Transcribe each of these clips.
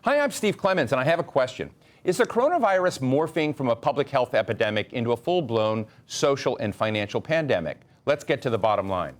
Hi, I'm Steve Clemons, and I have a question. Is the coronavirus morphing from a public health epidemic into a full-blown social and financial pandemic? Let's get to the bottom line.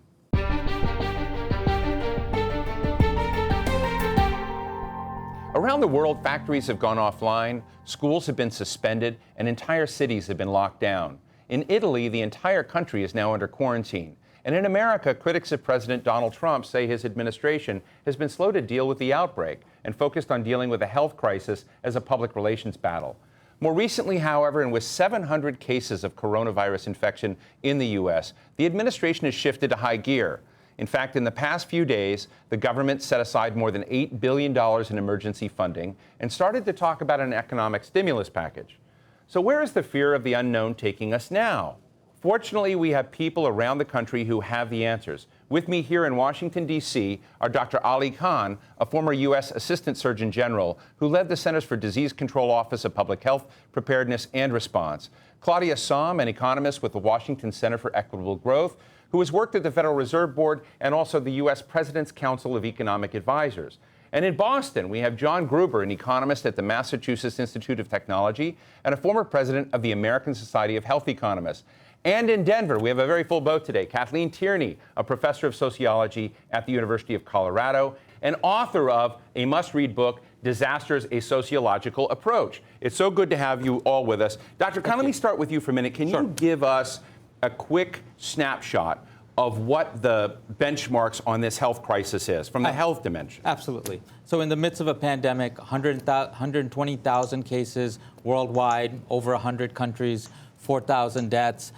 Around the world, factories have gone offline, schools have been suspended, and entire cities have been locked down. In Italy, the entire country is now under quarantine. And in America, critics of President Donald Trump say his administration has been slow to deal with the outbreak and focused on dealing with a health crisis as a public relations battle. More recently, however, and with 700 cases of coronavirus infection in the U.S., the administration has shifted to high gear. In fact, in the past few days, the government set aside more than $8 billion in emergency funding and started to talk about an economic stimulus package. So where is the fear of the unknown taking us now? Fortunately, we have people around the country who have the answers. With me here in Washington, D.C. are Dr. Ali Khan, a former U.S. Assistant Surgeon General who led the Centers for Disease Control Office of Public Health, Preparedness, and Response; Claudia Sahm, an economist with the Washington Center for Equitable Growth, who has worked at the Federal Reserve Board and also the U.S. President's Council of Economic Advisors. And in Boston, we have John Gruber, an economist at the Massachusetts Institute of Technology and a former president of the American Society of Health Economists. And in Denver, we have a very full boat today. Kathleen Tierney, a professor of sociology at the University of Colorado and author of a must-read book, Disasters: A Sociological Approach. It's so good to have you all with us. Dr. Khan, let me start with you for a minute. Can you give us a quick snapshot of what the benchmarks on this health crisis is from the health dimension? Absolutely. So in the midst of a pandemic, 120,000 cases worldwide, over 100 countries, 4,000 deaths.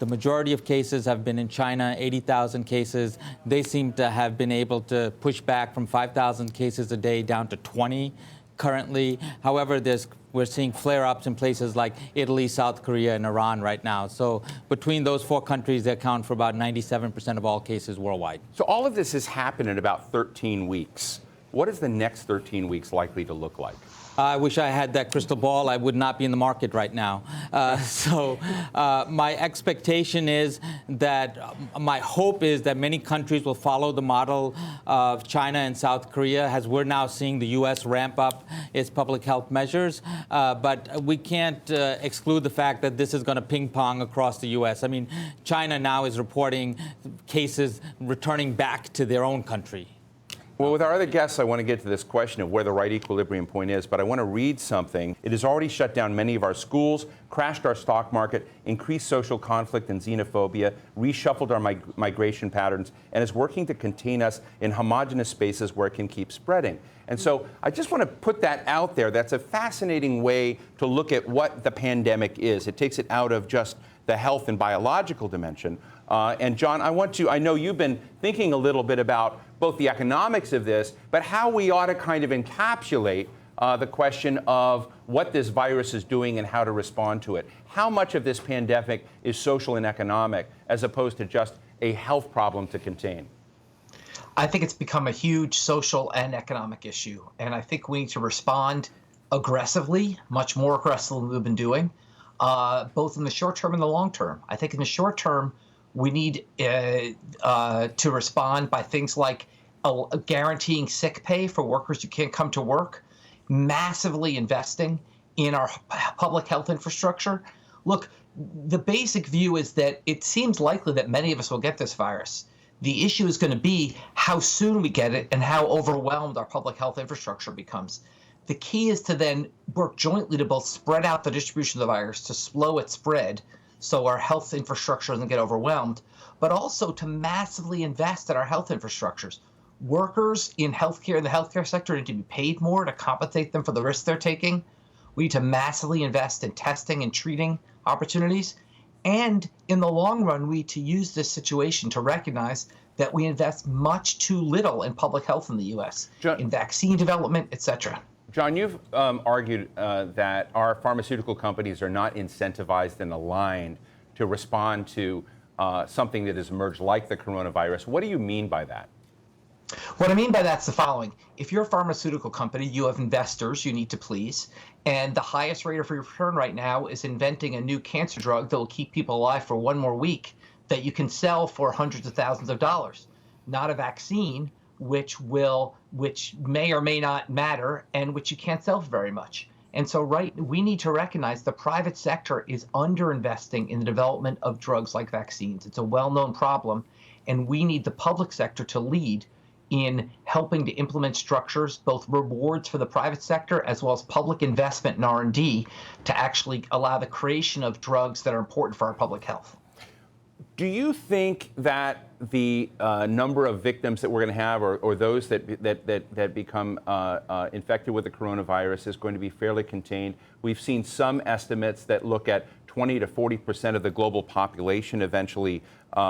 The majority of cases have been in China, 80,000 cases. They seem to have been able to push back from 5,000 cases a day down to 20 currently. However, we're seeing flare-ups in places like Italy, South Korea, and Iran right now. So between those four countries, they account for about 97% of all cases worldwide. So all of this has happened in about 13 weeks. What is the next 13 weeks likely to look like? I wish I had that crystal ball. I would not be in the market right now. My expectation is that, my hope is that many countries will follow the model of China and South Korea, as we're now seeing the U.S. ramp up its public health measures. But we can't exclude the fact that this is going to ping pong across the U.S. I mean, China now is reporting cases returning back to their own country. Well, with our other guests, I want to get to this question of where the right equilibrium point is, but I want to read something. It has already shut down many of our schools, crashed our stock market, increased social conflict and xenophobia, reshuffled our migration patterns, and is working to contain us in homogenous spaces where it can keep spreading. And so I just want to put that out there. That's a fascinating way to look at what the pandemic is. It takes it out of just the health and biological dimension. And John, I know you've been thinking a little bit about both the economics of this, but how we ought to kind of encapsulate the question of what this virus is doing and how to respond to it. How much of this pandemic is social and economic as opposed to just a health problem to contain? I think it's become a huge social and economic issue. And I think we need to respond aggressively, much more aggressively than we've been doing, both in the short term and the long term. I think in the short term, we need to respond by things like guaranteeing sick pay for workers who can't come to work, massively investing in our public health infrastructure. Look, the basic view is that it seems likely that many of us will get this virus. The issue is going to be how soon we get it and how overwhelmed our public health infrastructure becomes. The key is to then work jointly to both spread out the distribution of the virus, to slow its spread, so our health infrastructure doesn't get overwhelmed, but also to massively invest in our health infrastructures. Workers in healthcare, in the healthcare sector, need to be paid more to compensate them for the risks they're taking. We need to massively invest in testing and treating opportunities. And in the long run, we need to use this situation to recognize that we invest much too little in public health in the U.S., in vaccine development, et cetera. John, you've argued that our pharmaceutical companies are not incentivized and aligned to respond to something that has emerged like the coronavirus. What do you mean by that? What I mean by that's the following. If you're a pharmaceutical company, you have investors you need to please, and the highest rate of return right now is inventing a new cancer drug that will keep people alive for one more week that you can sell for hundreds of thousands of dollars, not a vaccine which will which may or may not matter and which you can't sell for very much. And so, we need to recognize the private sector is underinvesting in the development of drugs like vaccines. It's a well-known problem, and we need the public sector to lead in helping to implement structures, both rewards for the private sector as well as public investment in R&D to actually allow the creation of drugs that are important for our public health. Do you think that the number of victims that we're going to have, or those that become infected with the coronavirus, is going to be fairly contained? We've seen some estimates that look at 20 to 40% of the global population eventually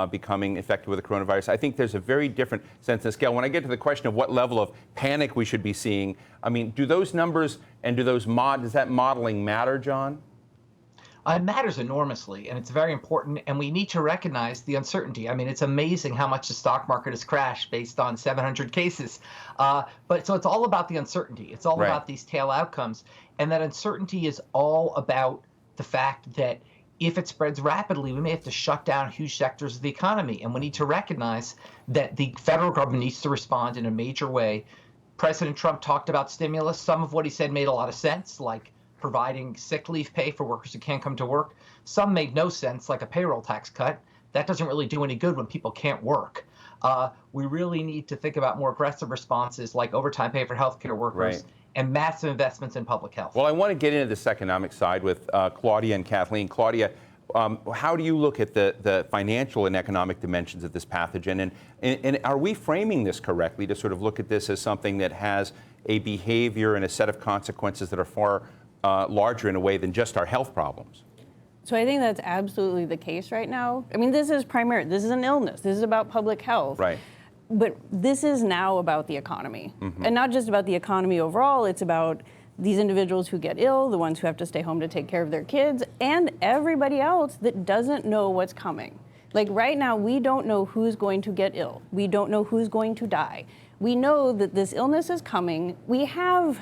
becoming infected with the coronavirus. I think there's a very different sense and scale. When I get to the question of what level of panic we should be seeing, I mean, do those numbers and does that modeling matter, John? It matters enormously, and it's very important, and we need to recognize the uncertainty. I mean, it's amazing how much the stock market has crashed based on 700 cases. But so it's all about the uncertainty. It's all about these tail outcomes, and that uncertainty is all about the fact that if it spreads rapidly, we may have to shut down huge sectors of the economy, and we need to recognize that the federal government needs to respond in a major way. President Trump talked about stimulus. Some of what he said made a lot of sense, like providing sick leave pay for workers who can't come to work. Some made no sense, like a payroll tax cut. That doesn't really do any good when people can't work. We really need to think about more aggressive responses like overtime pay for healthcare workers and massive investments in public health. Well, I want to get into this economic side with Claudia and Kathleen. Claudia, how do you look at the financial and economic dimensions of this pathogen? And are we framing this correctly to sort of look at this as something that has a behavior and a set of consequences that are far larger in a way than just our health problems? So I think that's absolutely the case right now. I mean, this is an illness. This is about public health. Right. But this is now about the economy. And not just about the economy overall, it's about these individuals who get ill, the ones who have to stay home to take care of their kids, and everybody else that doesn't know what's coming. Like right now, we don't know who's going to get ill. We don't know who's going to die. We know that this illness is coming. We have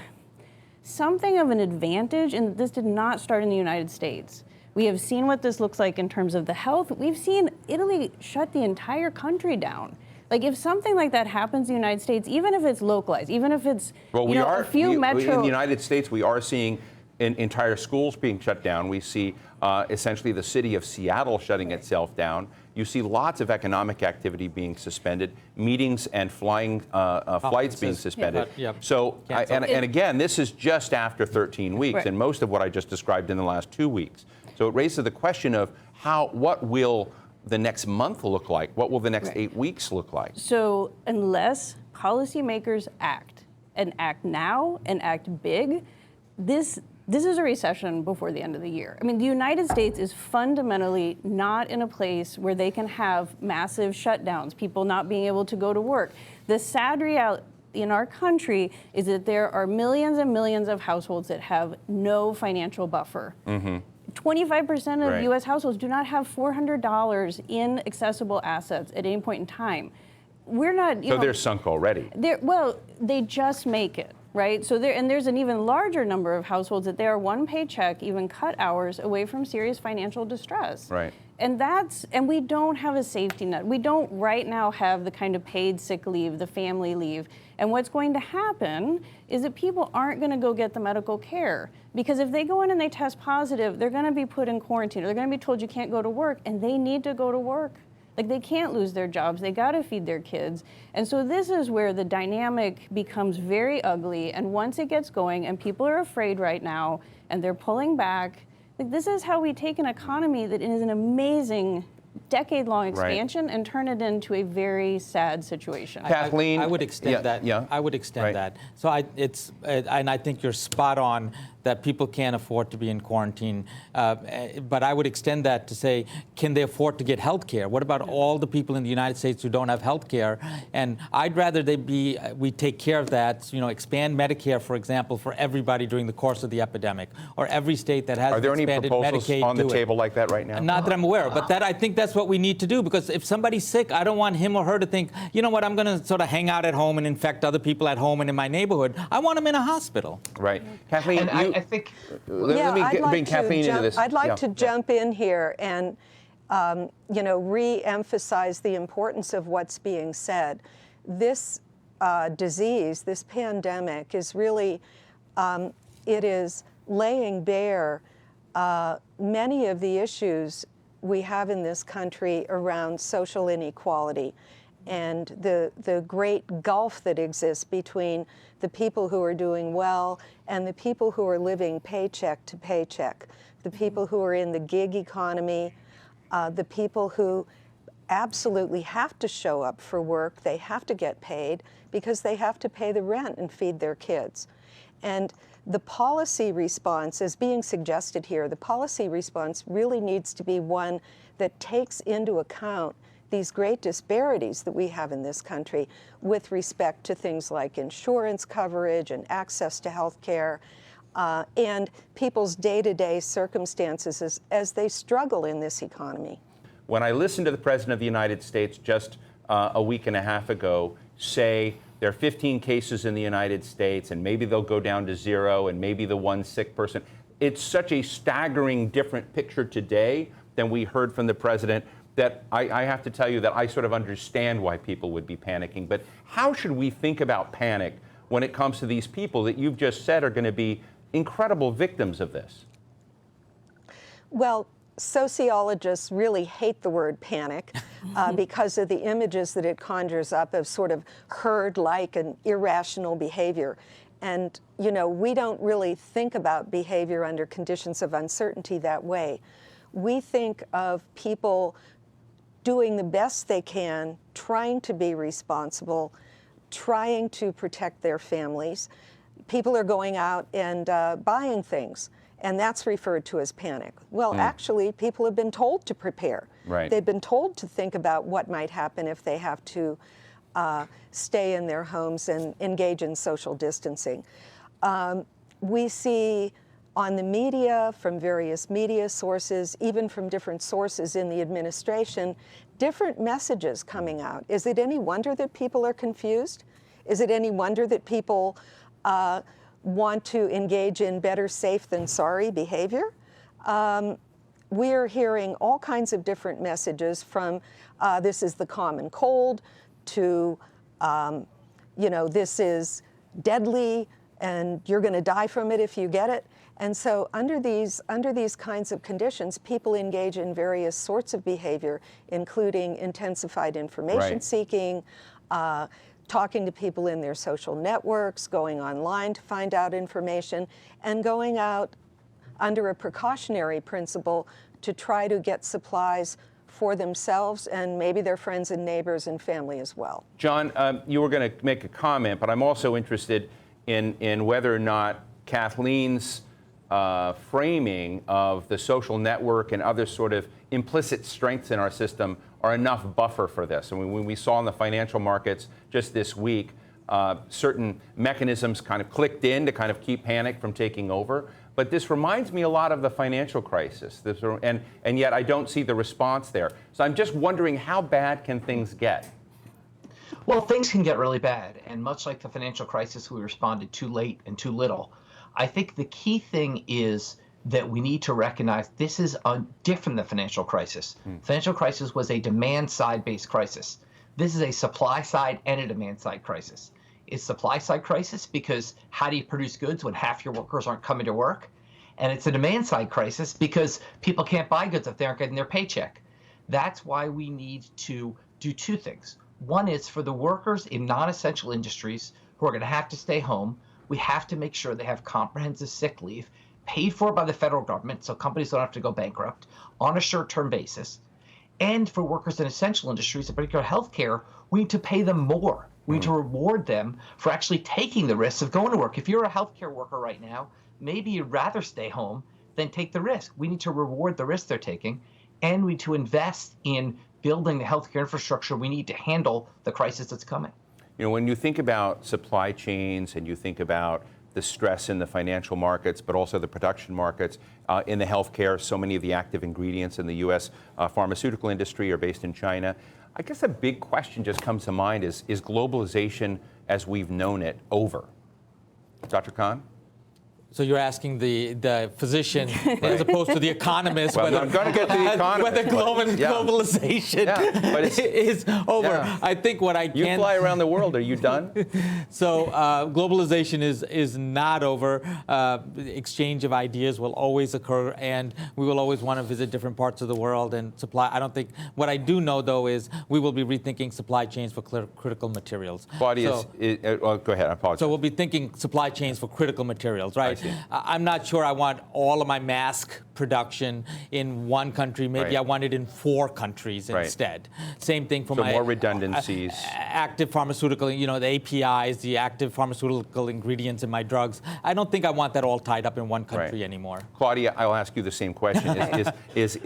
something of an advantage, and this did not start in the United States. We have seen what this looks like in terms of the health. We've seen Italy shut the entire country down. Like if something like that happens in the United States, even if it's localized, even if it's a few metro... In the United States, we are seeing entire schools being shut down. We see essentially the city of Seattle shutting itself down. You see lots of economic activity being suspended, meetings and flying flights being suspended. So, and again, this is just after 13 weeks, and most of what I just described in the last 2 weeks. So it raises the question of what will the next month look like? What will the next 8 weeks look like? So unless policymakers act, and act now, and act big, this is a recession before the end of the year. I mean, the United States is fundamentally not in a place where they can have massive shutdowns, people not being able to go to work. The sad reality in our country is that there are millions and millions of households that have no financial buffer. 25% of U.S. households do not have $400 in accessible assets at any point in time. We're not, so they're sunk already. Well, they just make it. Right? So there's an even larger number of households that they are one paycheck, even cut hours away from serious financial distress. Right. And we don't have a safety net. We don't right now have the kind of paid sick leave, the family leave. And what's going to happen is that people aren't going to go get the medical care, because if they go in and they test positive, they're going to be put in quarantine, or they're going to be told you can't go to work, and they need to go to work. Like they can't lose their jobs, they gotta feed their kids. And so this is where the dynamic becomes very ugly, and once it gets going, and people are afraid right now, and they're pulling back, like this is how we take an economy that is an amazing decade-long expansion and turn it into a very sad situation. Kathleen? I would extend that. I would extend that. So and I think you're spot on that people can't afford to be in quarantine. But I would extend that to say, can they afford to get health care? What about all the people in the United States who don't have health care? And I'd rather we take care of that, expand Medicare, for example, for everybody during the course of the epidemic, or every state that has expanded Medicaid. Are there any proposals on the table like that right now? Not that I'm aware of, but I think that's what we need to do, because if somebody's sick, I don't want him or her to think, you know what, I'm going to sort of hang out at home and infect other people at home and in my neighborhood. I want them in a host. Right. Kathleen, I think... Let me bring Kathleen into this. I'd like to jump in here and, re-emphasize the importance of what's being said. This disease, this pandemic, is really, it is laying bare many of the issues we have in this country around social inequality and the great gulf that exists between the people who are doing well and the people who are living paycheck to paycheck, the people who are in the gig economy, the people who absolutely have to show up for work, they have to get paid because they have to pay the rent and feed their kids. And the policy response is being suggested here. The policy response really needs to be one that takes into account these great disparities that we have in this country with respect to things like insurance coverage and access to health care and people's day-to-day circumstances as they struggle in this economy. When I listened to the President of the United States just a week and a half ago say there are 15 cases in the United States and maybe they'll go down to 0 and maybe the one sick person, it's such a staggering different picture today than we heard from the President that I have to tell you that I sort of understand why people would be panicking. But how should we think about panic when it comes to these people that you've just said are going to be incredible victims of this? Well, sociologists really hate the word panic because of the images that it conjures up of sort of herd-like and irrational behavior. And, you know, we don't really think about behavior under conditions of uncertainty that way. We think of people doing the best they can, trying to be responsible, trying to protect their families. People are going out and buying things, and that's referred to as panic. Well, actually, people have been told to prepare. Right. They've been told to think about what might happen if they have to stay in their homes and engage in social distancing. We see on the media, from various media sources, even from different sources in the administration, different messages coming out. Is it any wonder that people are confused? Is it any wonder that people want to engage in better safe than sorry behavior? We're hearing all kinds of different messages from this is the common cold to, you know, this is deadly and you're going to die from it if you get it. And so under these kinds of conditions, people engage in various sorts of behavior, including intensified information seeking, talking to people in their social networks, going online to find out information, and going out under a precautionary principle to try to get supplies for themselves and maybe their friends and neighbors and family as well. John, you were going to make a comment, but I'm also interested in whether or not Kathleen's framing of the social network and other sort of implicit strengths in our system are enough buffer for this. And when we saw in the financial markets just this week, certain mechanisms kind of clicked in to kind of keep panic from taking over. But this reminds me a lot of the financial crisis, and yet I don't see the response there. So I'm just wondering, how bad can things get? Well, things can get really bad. And much like the financial crisis, we responded too late and too little. I think the key thing is that we need to recognize this is different than the financial crisis. Financial crisis was a demand-side based crisis. This is a supply-side and a demand-side crisis. It's supply-side crisis because how do you produce goods when half your workers aren't coming to work? And it's a demand-side crisis because people can't buy goods if they aren't getting their paycheck. That's why we need to do two things. One is for the workers in non-essential industries who are going to have to stay home, we have to make sure they have comprehensive sick leave paid for by the federal government so companies don't have to go bankrupt on a short-term basis. And for workers in essential industries, in particular healthcare, we need to pay them more. We need to reward them for actually taking the risks of going to work. If you're a healthcare worker right now, maybe you'd rather stay home than take the risk. We need to reward the risk they're taking, and we need to invest in building the healthcare infrastructure we need to handle the crisis that's coming. You know, when you think about supply chains and you think about the stress in the financial markets, but also the production markets, in the healthcare, so many of the active ingredients in the U.S. Pharmaceutical industry are based in China. I guess a big question just comes to mind is globalization as we've known it over? Dr. Khan? So you're asking the physician as opposed to the economist Well, I'm going to get to the economist. whether globalization is over. Yeah. I think what I can... You fly around the world. Are you done? So globalization is not over. Exchange of ideas will always occur, and we will always want to visit different parts of the world and supply. I don't think... What I do know, though, is we will be rethinking supply chains for critical materials. Claudia, go ahead. I apologize. So we'll be thinking supply chains for critical materials, right? I'm not sure I want all of my mask production in one country. Maybe I want it in 4 countries instead. Same thing for my more redundancies. Active pharmaceutical, the APIs, the active pharmaceutical ingredients in my drugs. I don't think I want that all tied up in one country anymore. Claudia, I'll ask you the same question. Is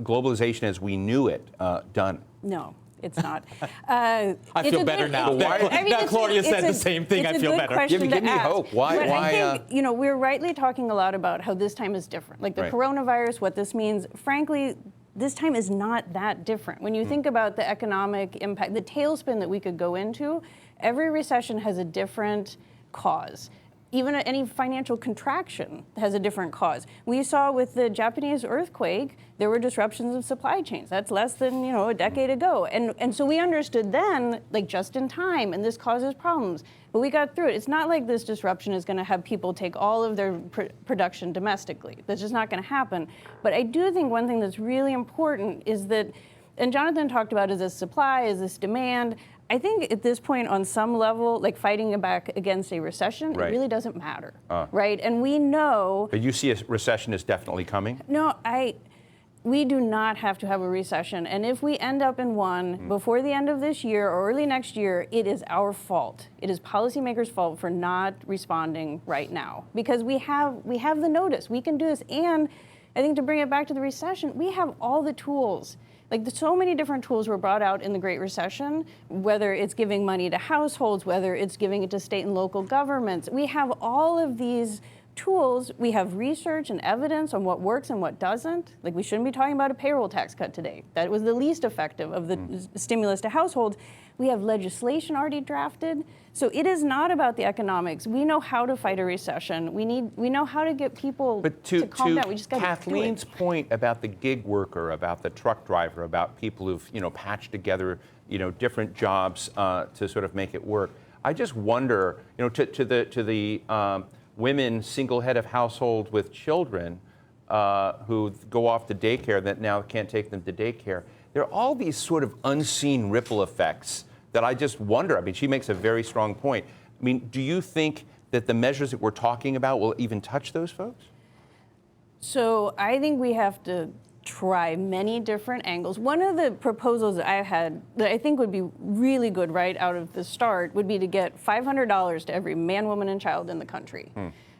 globalization as we knew it done? No. It's not. I feel better now. Now Claudia said the same thing. I feel better. Give me hope. Why? I think, we're rightly talking a lot about how this time is different. Like the coronavirus, what this means. Frankly, this time is not that different. When you think about the economic impact, the tailspin that we could go into, every recession has a different cause. Even any financial contraction has a different cause. We saw with the Japanese earthquake, there were disruptions of supply chains. That's less than a decade ago. And so we understood then, like just in time, and this causes problems. But we got through it. It's not like this disruption is going to have people take all of their production domestically. That's just not going to happen. But I do think one thing that's really important is that, and Jonathan talked about, is this supply, is this demand? I think at this point, on some level, like fighting back against a recession, it really doesn't matter, right? And we know... But you see a recession is definitely coming? No, we do not have to have a recession. And if we end up in one before the end of this year or early next year, it is our fault. It is policymakers' fault for not responding right now. Because we have the notice. We can do this. And I think to bring it back to the recession, we have all the tools. Like so many different tools were brought out in the Great Recession, whether it's giving money to households, whether it's giving it to state and local governments. We have all of these tools. We have research and evidence on what works and what doesn't. Like we shouldn't be talking about a payroll tax cut today. That was the least effective of the stimulus to households. We have legislation already drafted. So it is not about the economics. We know how to fight a recession. We know how to get people to calm down. We just got to do it. Kathleen's point about the gig worker, about the truck driver, about people who've patched together different jobs to sort of make it work. I just wonder, to the women single head of household with children who go off to daycare that now can't take them to daycare. There are all these sort of unseen ripple effects that I just wonder. I mean, she makes a very strong point. I mean, do you think that the measures that we're talking about will even touch those folks? So I think we have to try many different angles. One of the proposals that I had that I think would be really good right out of the start would be to get $500 to every man, woman, and child in the country.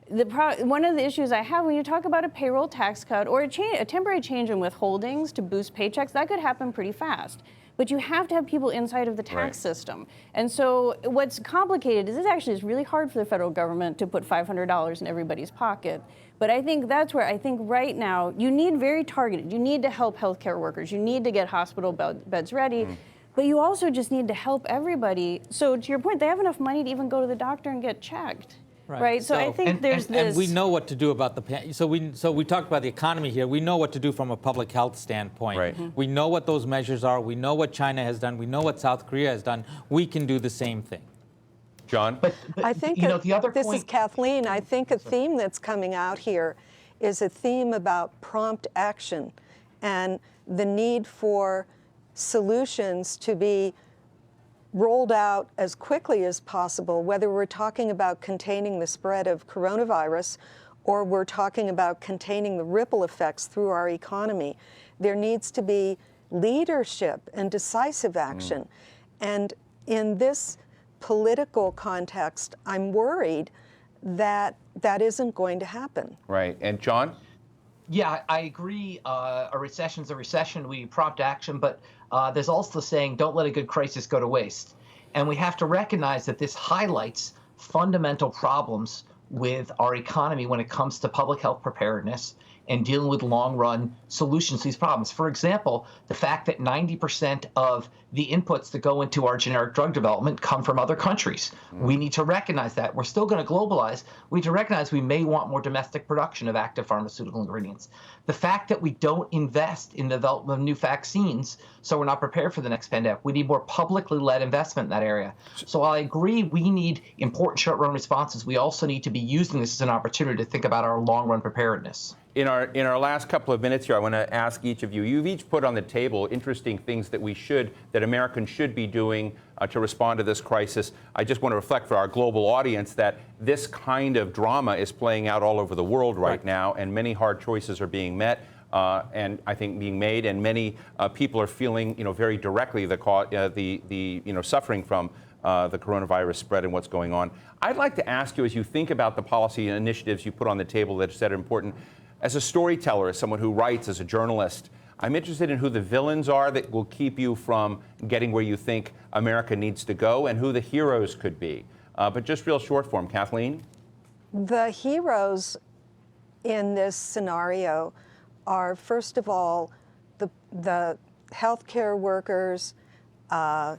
One of the issues I have when you talk about a payroll tax cut or a temporary change in withholdings to boost paychecks, that could happen pretty fast. But you have to have people inside of the tax system. And so what's complicated is it actually is really hard for the federal government to put $500 in everybody's pocket. But I think that's where I think right now you need very targeted. You need to help healthcare workers. You need to get hospital beds ready. But you also just need to help everybody. So to your point, they have enough money to even go to the doctor and get checked. Right. So I think there's this. And we know what to do about so we talked about the economy here. We know what to do from a public health standpoint. Right. We know what those measures are. We know what China has done. We know what South Korea has done. We can do the same thing. John? But I think the other this point, is Kathleen. I think a theme that's coming out here is a theme about prompt action and the need for solutions to be rolled out as quickly as possible, whether we're talking about containing the spread of coronavirus or we're talking about containing the ripple effects through our economy. There needs to be leadership and decisive action. And in this political context, I'm worried that that isn't going to happen. Right. And John? Yeah, I agree. A recession's a recession. We prompt action, but there's also the saying, don't let a good crisis go to waste. And we have to recognize that this highlights fundamental problems with our economy when it comes to public health preparedness and dealing with long-run solutions to these problems. For example, the fact that 90% of the inputs that go into our generic drug development come from other countries. We need to recognize that. We're still going to globalize. We need to recognize we may want more domestic production of active pharmaceutical ingredients. The fact that we don't invest in the development of new vaccines, so we're not prepared for the next pandemic. We need more publicly led investment in that area. So while I agree we need important short-run responses, we also need to be using this as an opportunity to think about our long-run preparedness. In our last couple of minutes here, I want to ask each of you. You've each put on the table interesting things that Americans should be doing to respond to this crisis. I just want to reflect for our global audience that this kind of drama is playing out all over the world right now, and many hard choices are being met. And I think being made, and many people are feeling, very directly the suffering from the coronavirus spread and what's going on. I'd like to ask you, as you think about the policy initiatives you put on the table that are important, as a storyteller, as someone who writes, as a journalist, I'm interested in who the villains are that will keep you from getting where you think America needs to go, and who the heroes could be. But just real short form, Kathleen? The heroes in this scenario are, first of all, the healthcare workers, the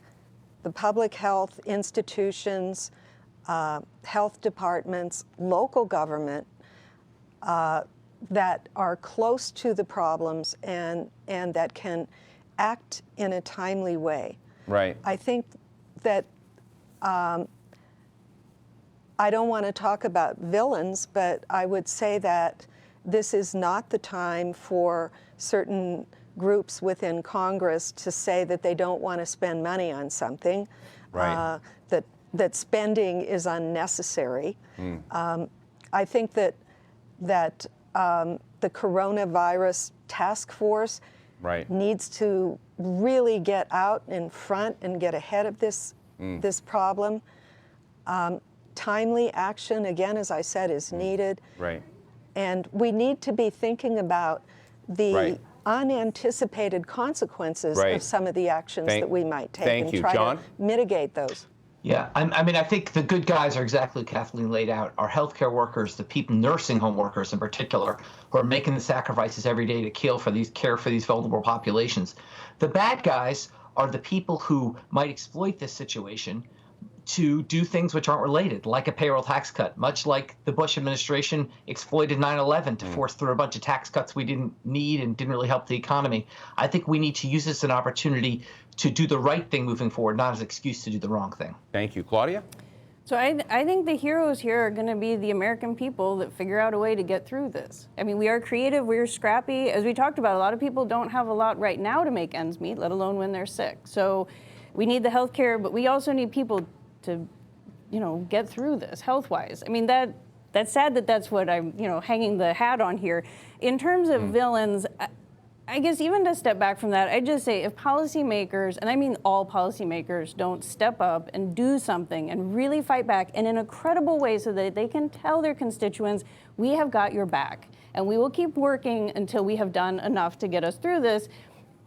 public health institutions, health departments, local government, that are close to the problems and that can act in a timely way. Right. I think that I don't want to talk about villains, but I would say that this is not the time for certain groups within Congress to say that they don't want to spend money on something, right. that spending is unnecessary. I think that the coronavirus task force needs to really get out in front and get ahead of this problem. Timely action, again, as I said, is needed. Right. And we need to be thinking about the unanticipated consequences of some of the actions that we might take and try to mitigate those. Yeah, I think the good guys are exactly what Kathleen laid out. Our healthcare workers, the people, nursing home workers in particular, who are making the sacrifices every day to care for these vulnerable populations. The bad guys are the people who might exploit this situation to do things which aren't related, like a payroll tax cut, much like the Bush administration exploited 9/11 to force through a bunch of tax cuts we didn't need and didn't really help the economy. I think we need to use this as an opportunity to do the right thing moving forward, not as an excuse to do the wrong thing. Thank you. Claudia? So I think the heroes here are going to be the American people that figure out a way to get through this. I mean, we are creative, we're scrappy. As we talked about, a lot of people don't have a lot right now to make ends meet, let alone when they're sick. So we need the healthcare, but we also need people to, get through this health-wise. I mean, that's sad that that's what I'm, hanging the hat on here. In terms of villains, I guess even to step back from that, I'd just say if policymakers, and I mean all policymakers, don't step up and do something and really fight back and in a credible way so that they can tell their constituents, we have got your back and we will keep working until we have done enough to get us through this.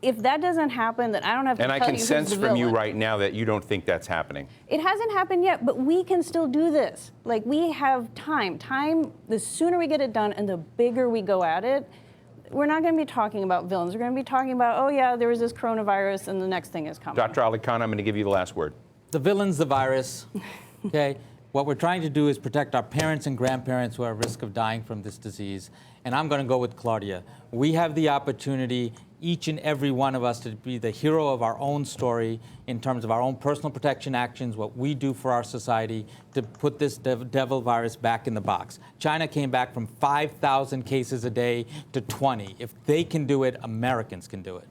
If that doesn't happen, then I don't have to tell you And I can who's sense the from you villain. right now that you don't think that's happening. It hasn't happened yet, but we can still do this. Like, we have time. The sooner we get it done and the bigger we go at it, we're not going to be talking about villains. We're going to be talking about, oh yeah, there was this coronavirus and the next thing is coming. Dr. Ali Khan, I'm going to give you the last word. The villain's the virus, okay? What we're trying to do is protect our parents and grandparents who are at risk of dying from this disease. And I'm going to go with Claudia. We have the opportunity, each and every one of us, to be the hero of our own story in terms of our own personal protection actions, what we do for our society to put this devil virus back in the box. China came back from 5,000 cases a day to 20. If they can do it, Americans can do it.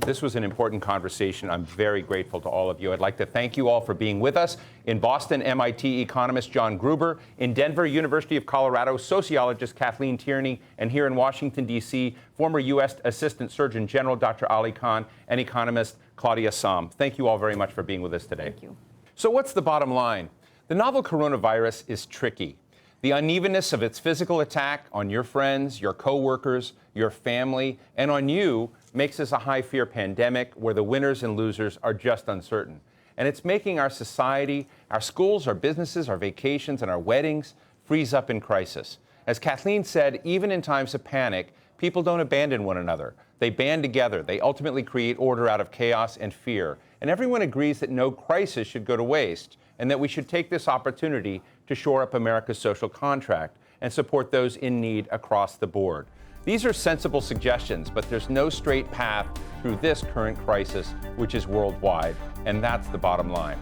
This was an important conversation. I'm very grateful to all of you. I'd like to thank you all for being with us. In Boston, MIT economist John Gruber. In Denver, University of Colorado, sociologist Kathleen Tierney. And here in Washington, D.C., former U.S. Assistant Surgeon General Dr. Ali Khan and economist Claudia Sahm. Thank you all very much for being with us today. Thank you. So what's the bottom line? The novel coronavirus is tricky. The unevenness of its physical attack on your friends, your coworkers, your family, and on you makes this a high-fear pandemic where the winners and losers are just uncertain. And it's making our society, our schools, our businesses, our vacations, and our weddings freeze up in crisis. As Kathleen said, even in times of panic, people don't abandon one another. They band together. They ultimately create order out of chaos and fear. And everyone agrees that no crisis should go to waste, and that we should take this opportunity to shore up America's social contract and support those in need across the board. These are sensible suggestions, but there's no straight path through this current crisis, which is worldwide, and that's the bottom line.